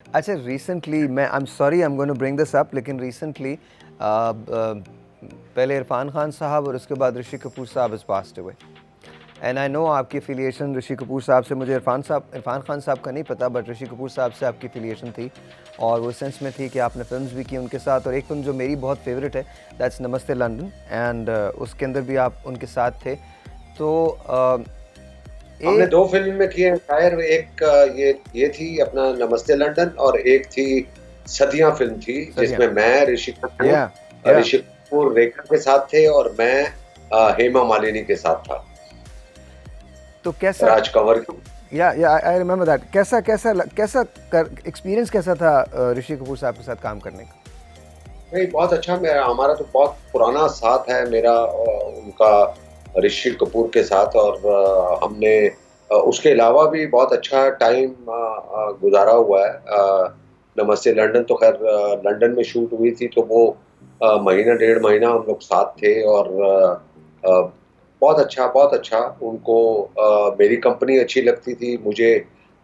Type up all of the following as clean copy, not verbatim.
अच्छा, रिसेंटली मैं I am sorry I am going to bring this up, लेकिन recently पहले इरफान खान साहब और उसके बाद ऋषि कपूर साहब is passed away. And I know आपकी एफिलिएशन ऋषि कपूर साहब से, मुझे इरफान खान साहब का नहीं पता, बट ऋषि कपूर साहब से आपकी एफिलिएशन थी, और वो सेंस में थी कि आपने फिल्म्स भी की उनके साथ, और एक फिल्म जो मेरी बहुत फेवरेट है दैट्स नमस्ते लंदन, एंड उसके अंदर भी आप उनके साथ थे। तो हमने एक 2 फ़िल्म में किए हैं शायर, एक ये थी अपना नमस्ते लंदन, और एक थी सदियाँ फ़िल्म थी सदियाँ, जिसमें मैं, ऋषि कपूर या या ऋषि कपूर रेखा के साथ थे और मैं हेमा मालिनी के साथ था, तो कैसा, राज कंवर की। या आई रिमेम्बर दैट, कैसा कर एक्सपीरियंस कैसा था ऋषि कपूर साहब के साथ काम करने का? नहीं, बहुत अच्छा। मेरा हमारा तो बहुत पुराना साथ है मेरा उनका ऋषि कपूर के साथ, और हमने उसके अलावा भी बहुत अच्छा टाइम गुज़ारा हुआ है। नमस्ते लंदन तो ख़ैर लंदन में शूट हुई थी, तो वो महीना डेढ़ महीना हम लोग साथ थे, और बहुत अच्छा, बहुत अच्छा। उनको मेरी कंपनी अच्छी लगती थी, मुझे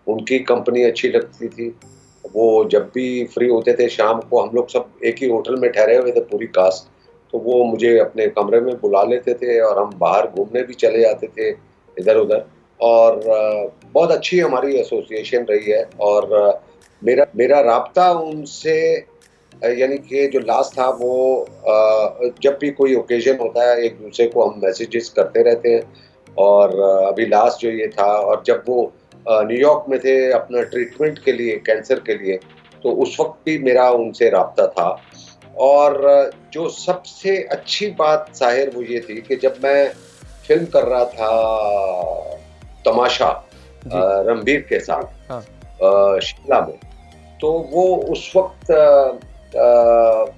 उनकी कंपनी अच्छी लगती थी। वो जब भी फ्री होते थे शाम को, हम लोग सब एक ही होटल में ठहरे हुए थे पूरी कास्ट, तो वो मुझे अपने कमरे में बुला लेते थे और हम बाहर घूमने भी चले जाते थे इधर-उधर। और बहुत अच्छी हमारी एसोसिएशन रही है, और मेरा राब्ता उनसे यानी कि जो लास्ट था वो जब भी कोई ओकेज़न होता है एक-दूसरे को हम मैसेजेस करते रहते हैं, और अभी लास्ट जो ये था, और जब वो न्यूयॉर्क में थे अपना ट्रीटमेंट के लिए, कैंसर के लिए, तो उस वक़्त भी मेरा उनसे राब्ता था। और जो सबसे अच्छी बात ज़ाहिर वो ये थी कि जब मैं फ़िल्म कर रहा था तमाशा जी, रणबीर के साथ हाँ। शिमला में, तो वो उस वक़्त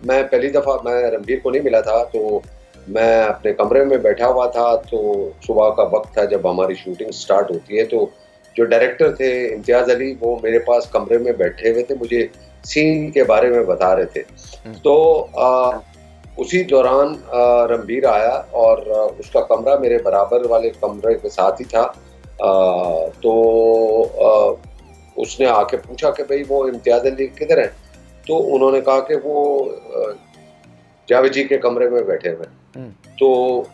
मैं पहली दफ़ा मैं रणबीर को नहीं मिला था, तो मैं अपने कमरे में बैठा हुआ था, तो सुबह का वक़्त था जब हमारी शूटिंग स्टार्ट होती है, तो जो डायरेक्टर थे इम्तियाज़ अली, वो मेरे पास कमरे में बैठे हुए थे, मुझे सीन के बारे में बता रहे थे। हुँ, तो उसी दौरान रणबीर आया, और उसका कमरा मेरे बराबर वाले कमरे के साथ ही था। तो उसने आके पूछा कि भई वो इम्तियाज़ अली किधर हैं? तो उन्होंने कहा कि वो जावेद जी के कमरे में बैठे हुए हैं। हुँ, तो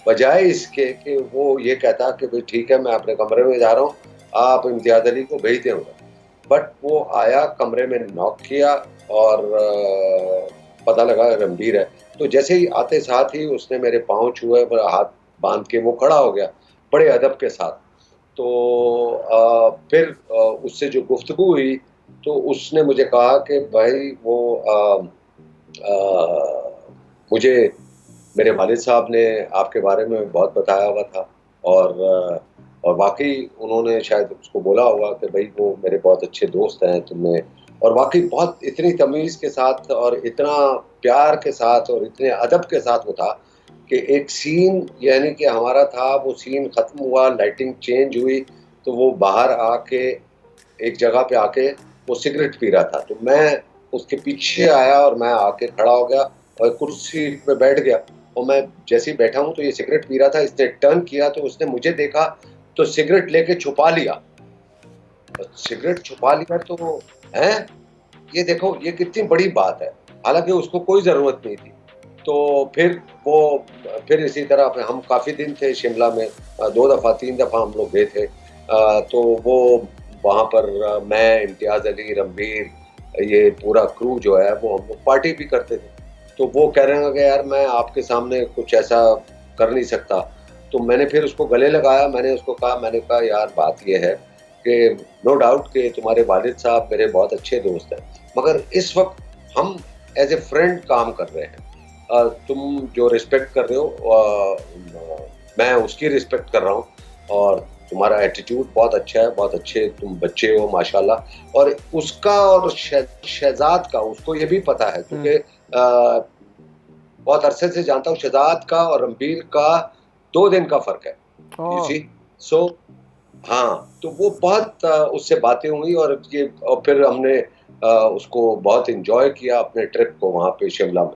बजाए इसके कि वो ये कहता कि भई ठीक है, मैं अपने कमरे में जा रहा हूँ, आप इम्तियाज़ अली को भेज दें उधर। बट वो आया, कमरे में नॉक किया, और पता लगा रणबीर है। तो जैसे ही आते साथ ही उसने मेरे पाँव छुए, मेरा हाथ बाँध के वो खड़ा हो गया, बड़े अदब के साथ। तो फिर उससे जो गुफ्तगू हुई, तो उसने मुझे कहा कि भाई वो मुझे मेरे वालिद साहब ने आपके बारे में बहुत बताया हुआ था, और और वाक़ई उन्होंने शायद उसको बोला होगा कि भई वो मेरे बहुत अच्छे दोस्त हैं तुमने, और वाक़ई बहुत इतनी तमीज़ के साथ और इतना प्यार के साथ और इतने अदब के साथ वो था कि एक सीन यानी कि हमारा था, वो सीन ख़त्म हुआ, लाइटिंग चेंज हुई, तो वो बाहर आके एक जगह पे आके वो सिगरेट पी रहा था। तो मैं उसके पीछे आया और मैं आके खड़ा हो गया और कुर्सी पे बैठ गया, और मैं जैसे ही बैठा हूँ तो ये सिगरेट पी रहा था, इसने टर्न किया तो उसने मुझे देखा, तो सिगरेट लेके छुपा लिया। सिगरेट छुपा लिया तो हैं? ये देखो ये कितनी बड़ी बात है। हालाँकि उसको कोई ज़रूरत नहीं थी। तो फिर वो फिर इसी तरह फिर हम काफ़ी दिन थे शिमला में, 2 दफ़ा 3 दफ़ा हम लोग गए थे। तो वो वहाँ पर मैं, इम्तियाज़ अली, रणबीर, ये पूरा क्रू जो है वो हम लोग पार्टी भी करते थे। तो वो कह रहे हैं कि यार मैं आपके सामने कुछ ऐसा कर नहीं सकता। तो मैंने फिर उसको गले लगाया, मैंने कहा यार बात ये है कि नो डाउट कि तुम्हारे वालिद साहब मेरे बहुत अच्छे दोस्त हैं। मगर इस वक़्त हम एज़ ए फ्रेंड काम कर रहे हैं। तुम जो रिस्पेक्ट कर रहे हो मैं उसकी रिस्पेक्ट कर रहा हूँ, और तुम्हारा एटीट्यूड बहुत अच्छा है, बहुत अच्छे तुम बच्चे हो माशाल्लाह। और उसका और शहज़ाद का उसको ये भी पता है, हुँ, क्योंकि बहुत अरसे से जानता हूँ, शहज़ाद का और रणबीर का 2 दिन का फ़र्क है। You oh! सी? सो हाँ, तो वो बहुत उससे बातें हुई, और फिर हमने उसको बहुत एन्जॉय किया अपने ट्रिप को वहाँ पे शिमला में।